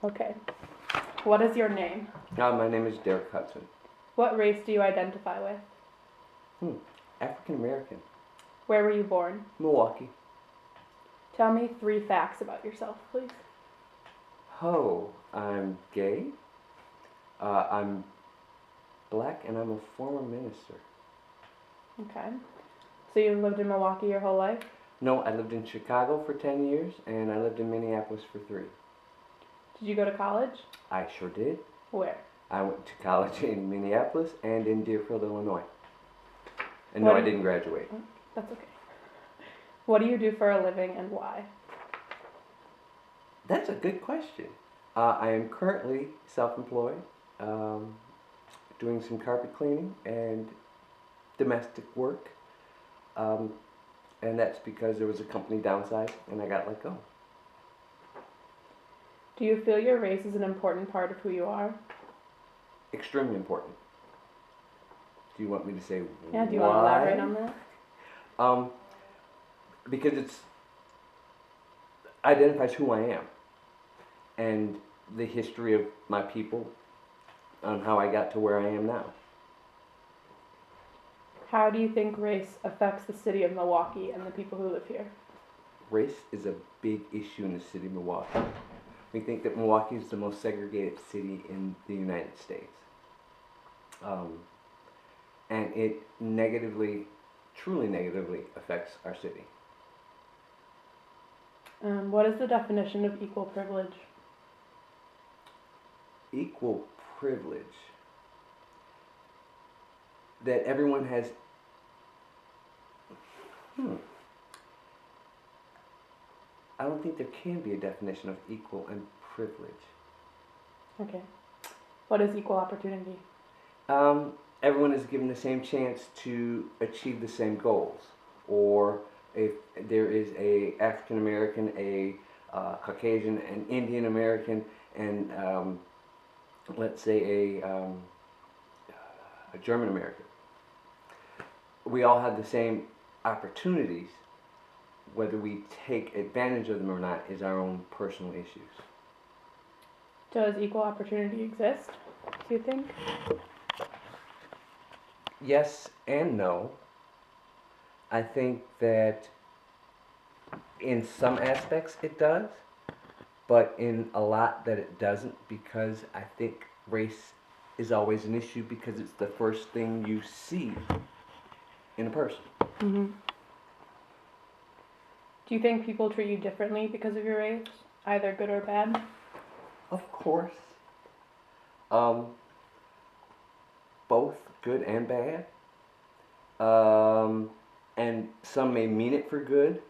Okay. What is your name? My name is Derrick Hudson. What race do you identify with? African American. Where were you born? Milwaukee. Tell me 3 facts about yourself, please. I'm gay. I'm black, and I'm a former minister. Okay. So you've lived in Milwaukee your whole life? No, I lived in Chicago for 10 years, and I lived in Minneapolis for 3. Did you go to college? I sure did. Where? I went to college in Minneapolis and in Deerfield, Illinois. And no, I didn't graduate. That's okay. What do you do for a living and why? That's a good question. I am currently self-employed, doing some carpet cleaning and domestic work. And that's because there was a company downsized and I got let go. Do you feel your race is an important part of who you are? Extremely important. Do you want me to say why? Yeah, do you want to elaborate on that? Because it identifies who I am and the history of my people on how I got to where I am now. How do you think race affects the city of Milwaukee and the people who live here? Race is a big issue in the city of Milwaukee. We think that Milwaukee is the most segregated city in the United States. And it truly negatively affects our city. What is the definition of equal privilege? Equal privilege. That everyone has. I don't think there can be a definition of equal and privilege. Okay. What is equal opportunity? Everyone is given the same chance to achieve the same goals. Or if there is a African American, a Caucasian, an Indian American, and let's say a German American, we all have the same opportunities. Whether we take advantage of them or not is our own personal issues. Does equal opportunity exist, do you think? Yes and no. I think that in some aspects it does, but in a lot that it doesn't, because I think race is always an issue because it's the first thing you see in a person. Mm-hmm. Do you think people treat you differently because of your race, either good or bad? Of course. Both good and bad. And some may mean it for good,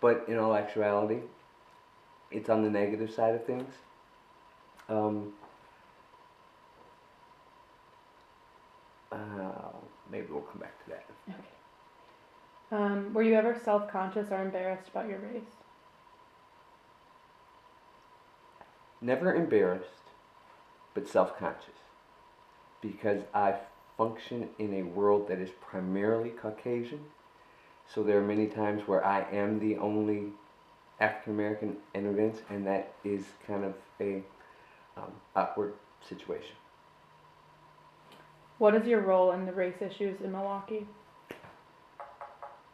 but in all actuality, it's on the negative side of things. Maybe we'll come back to that. Okay. Were you ever self-conscious or embarrassed about your race? Never embarrassed, but self-conscious. Because I function in a world that is primarily Caucasian. So there are many times where I am the only African American in events, and that is kind of a awkward situation. What is your role in the race issues in Milwaukee?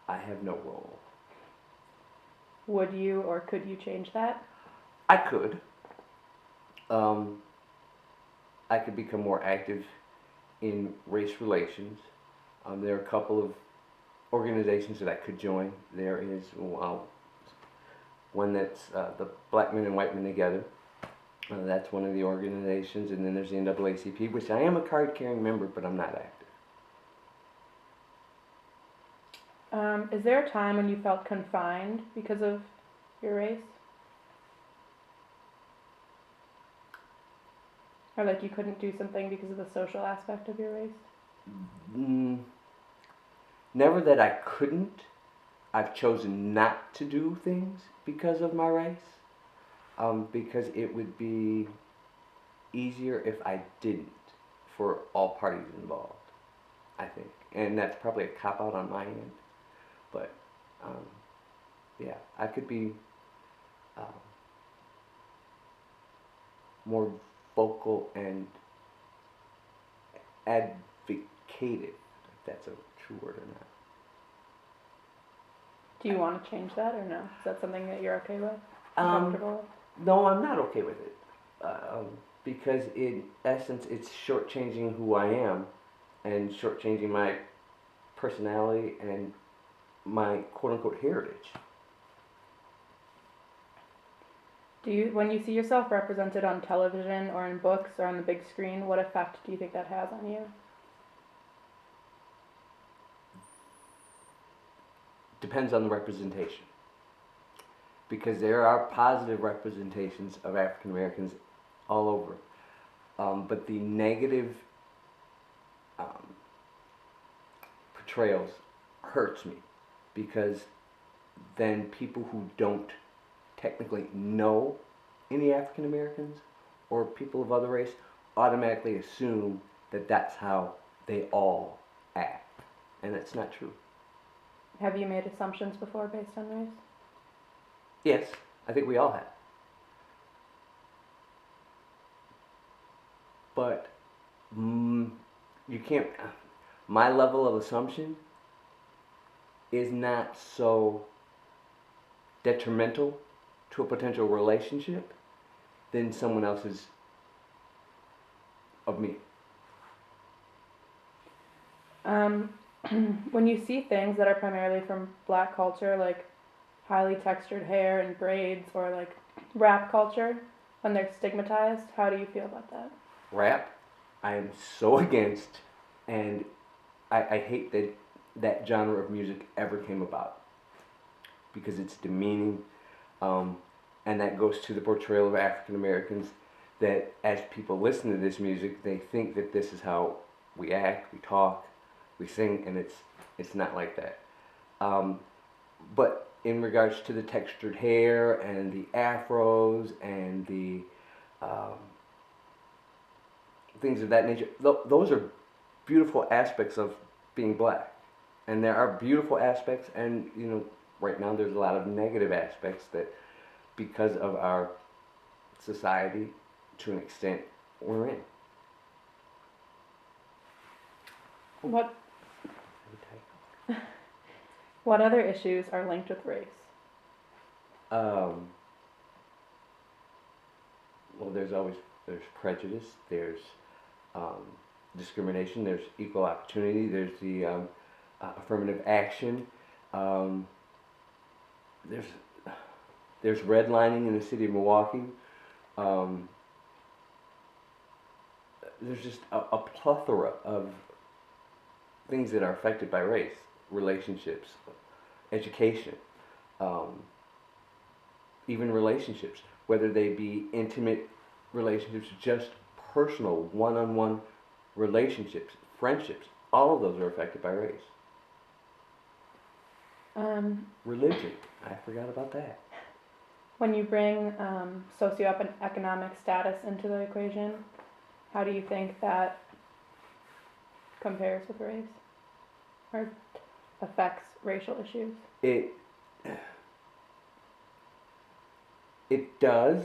I have no role. Would you or could you change that? I could. I could become more active in race relations. There are a couple of organizations that I could join. There is one that's the Black Men and White Men Together. That's one of the organizations, and then there's the NAACP, which I am a card-carrying member, but I'm not active. Is there a time when you felt confined because of your race? Or like you couldn't do something because of the social aspect of your race? Never that I couldn't. I've chosen not to do things because of my race. Because it would be easier if I didn't for all parties involved, I think. And that's probably a cop-out on my end. But, yeah, I could be more vocal and advocated, if that's a true word or not. Do you want to change that or no? Is that something that you're okay with? Um, Comfortable with? no, I'm not okay with it. Because in essence, it's shortchanging who I am and shortchanging my personality and my quote unquote heritage. When you see yourself represented on television or in books or on the big screen, what effect do you think that has on you? Depends on the representation. Because there are positive representations of African Americans all over. But the negative portrayals hurts me because then people who don't technically know any African Americans or people of other race automatically assume that that's how they all act. And that's not true. Have you made assumptions before based on race? Yes, I think we all have. But you can't. My level of assumption is not so detrimental to a potential relationship than someone else's of me. When you see things that are primarily from black culture, like highly textured hair and braids, or like rap culture, when they're stigmatized, how do you feel about that? Rap, I am so against, and I hate that that genre of music ever came about because it's demeaning, and that goes to the portrayal of African Americans. That as people listen to this music, they think that this is how we act, we talk, we sing, and it's not like that. But in regards to the textured hair and the afros and the things of that nature, those are beautiful aspects of being black. And there are beautiful aspects, and right now there's a lot of negative aspects that, because of our society, to an extent, we're in. What What other issues are linked with race? Well, there's prejudice, there's discrimination, there's equal opportunity, there's the affirmative action, there's redlining in the city of Milwaukee. There's just a plethora of things that are affected by race, relationships, education, even relationships, whether they be intimate relationships, just personal, one-on-one relationships, friendships, all of those are affected by race. Religion, I forgot about that. When you bring socioeconomic status into the equation, how do you think that compares with race or affects racial issues? It does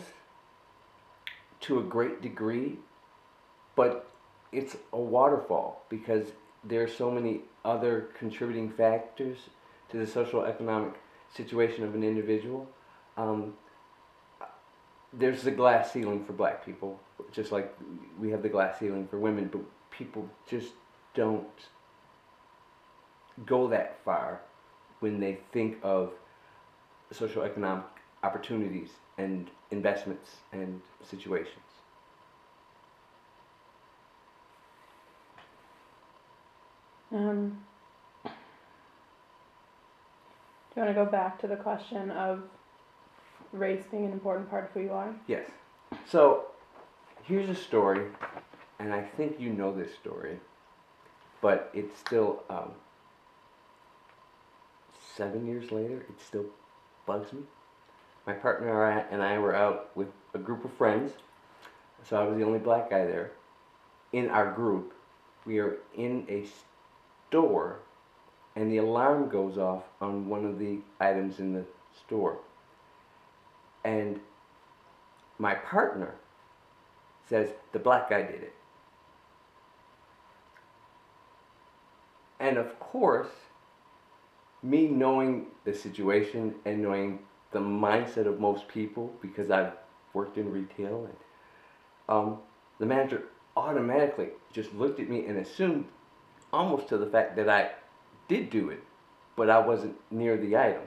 to a great degree, but it's a waterfall because there are so many other contributing factors to the social economic situation of an individual. There's the glass ceiling for black people, just like we have the glass ceiling for women, but people just don't go that far when they think of socioeconomic opportunities and investments and situations. Do you want to go back to the question of race being an important part of who you are? Yes. So here's a story, and I think you know this story, but it's still 7 years later, it still bugs me. My partner and I were out with a group of friends, so I was the only black guy there. In our group, we are in a store, and the alarm goes off on one of the items in the store. And my partner says the black guy did it. And of course, me knowing the situation and knowing the mindset of most people, because I've worked in retail, and the manager automatically just looked at me and assumed almost to the fact that I did do it, but I wasn't near the item.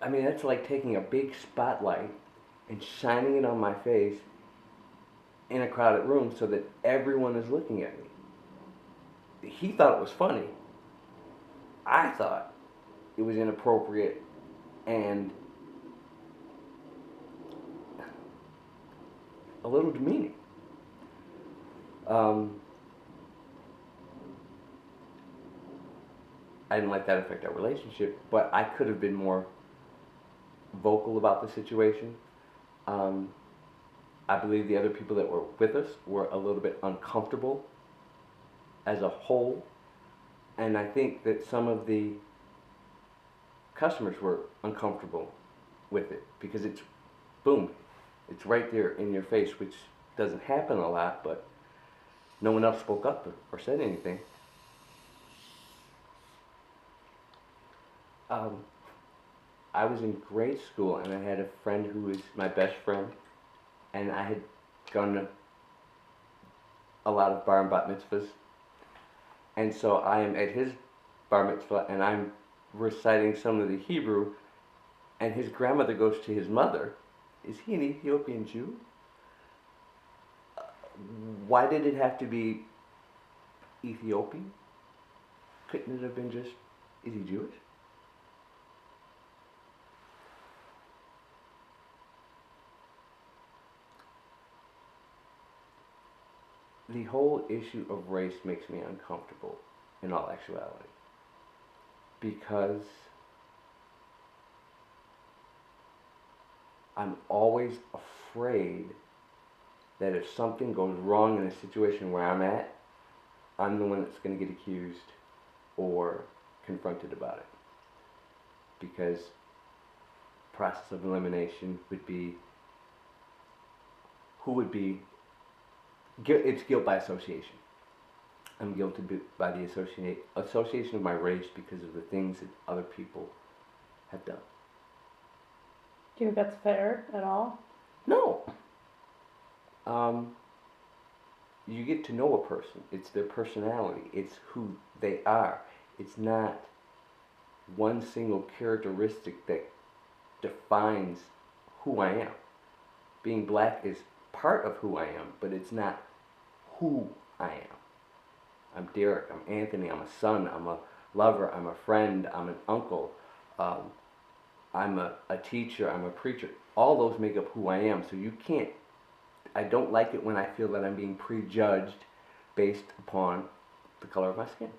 I mean, that's like taking a big spotlight and shining it on my face in a crowded room so that everyone is looking at me. He thought it was funny. I thought it was inappropriate and a little demeaning. I didn't let that affect our relationship, but I could have been more vocal about the situation. I believe the other people that were with us were a little bit uncomfortable as a whole, and I think that some of the customers were uncomfortable with it because it's boom, it's right there in your face, which doesn't happen a lot, but no one else spoke up or said anything. I was in grade school and I had a friend who was my best friend, and I had gone to a lot of bar and bat mitzvahs, and so I am at his bar mitzvah and I'm reciting some of the Hebrew, and his grandmother goes to his mother, "Is he an Ethiopian Jew?" Why did it have to be Ethiopian? Couldn't it have been just, is he Jewish? The whole issue of race makes me uncomfortable in all actuality, because I'm always afraid that if something goes wrong in a situation where I'm at, I'm the one that's going to get accused or confronted about it. Because process of elimination would be, who would be, it's guilt by association. I'm guilty by the association of my race because of the things that other people have done. Do you think that's fair at all? No. You get to know a person. It's their personality. It's who they are. It's not one single characteristic that defines who I am. Being black is part of who I am, but it's not who I am. I'm Derrick, I'm Anthony, I'm a son, I'm a lover, I'm a friend, I'm an uncle, I'm a teacher, I'm a preacher. All those make up who I am, so you can't, I don't like it when I feel that I'm being prejudged based upon the color of my skin.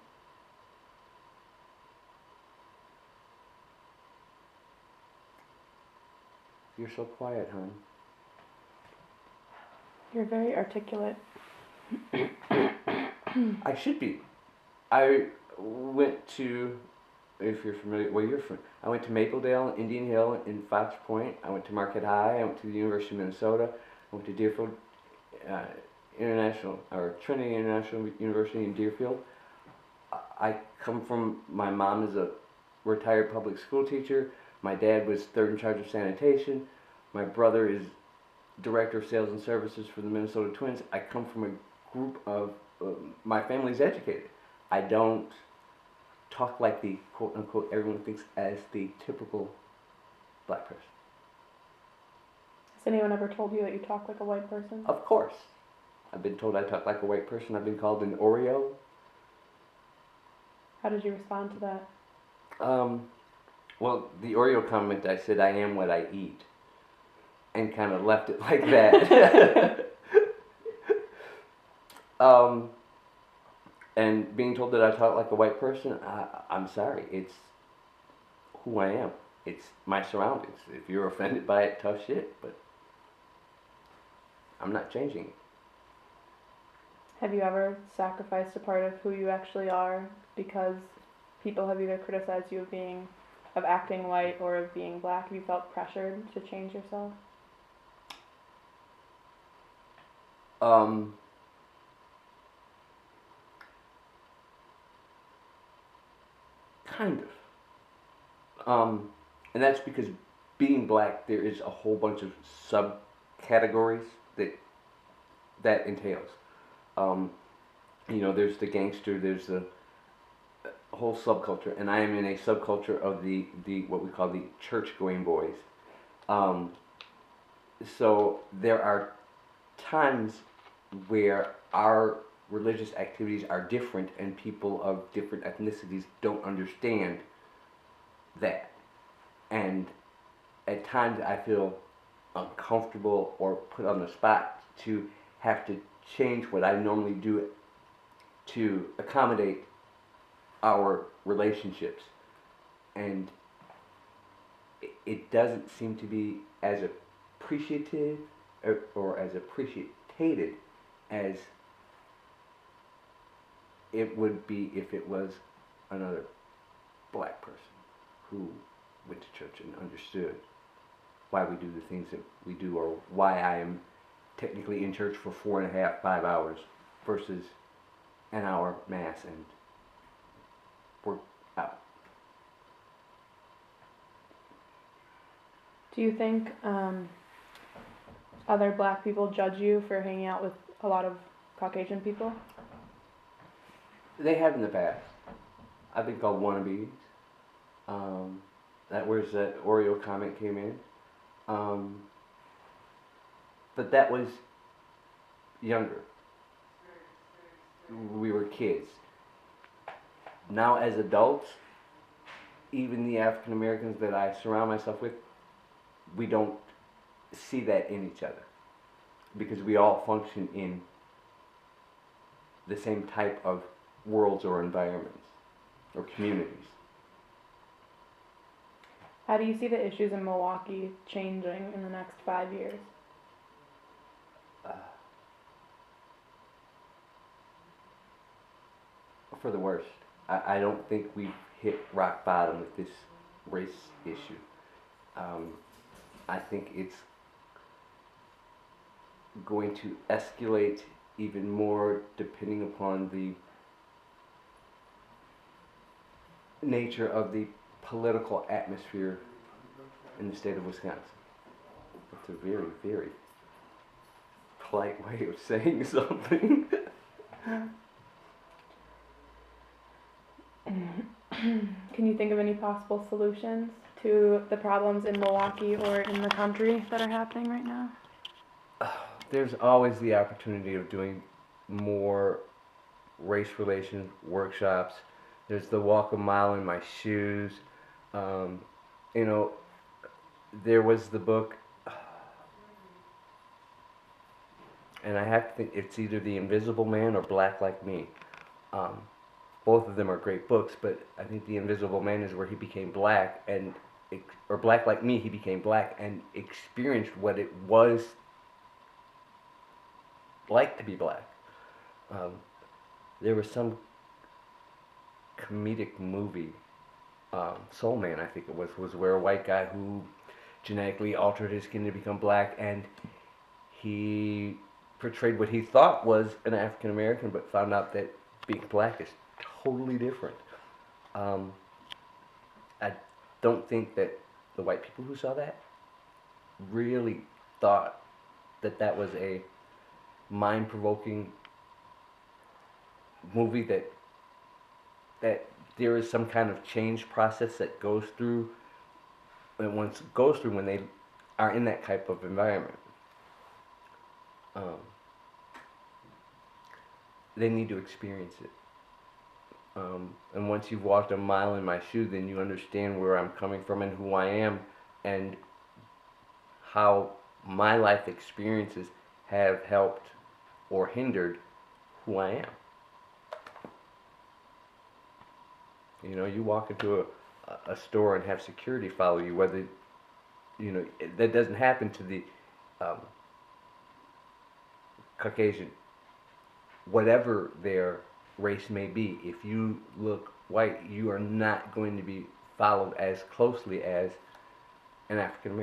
You're so quiet, hon. You're very articulate. I should be. I went to, if you're familiar, where you're from, I went to Mapledale, Indian Hill, in Fox Point. I went to Marquette High. I went to the University of Minnesota. I went to Deerfield International, or Trinity International University in Deerfield. I come from, my mom is a retired public school teacher. My dad was third in charge of sanitation. My brother is director of sales and services for the Minnesota Twins. I come from a group of, my family's educated. I don't talk like the quote unquote everyone thinks as the typical black person. Has anyone ever told you that you talk like a white person? Of course. I've been told I talk like a white person. I've been called an Oreo. How did you respond to that? Well, the Oreo comment, I said I am what I eat, and kind of left it like that. And being told that I talk like a white person, I'm sorry. It's who I am. It's my surroundings. If you're offended by it, tough shit, but I'm not changing it. Have you ever sacrificed a part of who you actually are because people have either criticized you of being of acting white or of being black? Have you felt pressured to change yourself? Um, kind of. And that's because being black, there is a whole bunch of subcategories that entails. Um, there's the gangster, there's the whole subculture, and I am in a subculture of the what we call the church going boys. Um, so there are times where our religious activities are different, and people of different ethnicities don't understand that. And at times I feel uncomfortable or put on the spot to have to change what I normally do to accommodate our relationships. And it doesn't seem to be as appreciative or as appreciated as it would be if it was another black person who went to church and understood why we do the things that we do, or why I am technically in church for 4.5, 5 hours versus an hour mass and we're out. Do you think other black people judge you for hanging out with a lot of Caucasian people? They have in the past. I've been called wannabes. That where's that Oreo comment came in. But that was younger. We were kids. Now as adults, even the African Americans that I surround myself with, we don't see that in each other because we all function in the same type of worlds or environments or communities. How do you see the issues in Milwaukee changing in the next 5 years? For the worst. I don't think we've hit rock bottom with this race issue. I think it's going to escalate even more depending upon the nature of the political atmosphere in the state of Wisconsin. It's a very, very polite way of saying something. Can you think of any possible solutions to the problems in Milwaukee or in the country that are happening right now? There's always the opportunity of doing more race relations workshops. There's the walk a mile in my shoes. You know, there was the book, and I have to think it's either The Invisible Man or Black Like Me. Both of them are great books, but I think The Invisible Man is where he became black, or Black Like Me, he became black and experienced what it was like to be black. There was some comedic movie, Soul Man, I think it was where a white guy who genetically altered his skin to become black, and he portrayed what he thought was an African American, but found out that being black is totally different. I don't think that the white people who saw that really thought that that was a mind-provoking movie, that there is some kind of change process that goes through when they are in that type of environment. They need to experience it. And once you've walked a mile in my shoe, then you understand where I'm coming from and who I am, and how my life experiences have helped or hindered who I am. You know, you walk into a store and have security follow you, whether, you know, that doesn't happen to the Caucasian, whatever their race may be. If you look white, you are not going to be followed as closely as an African American.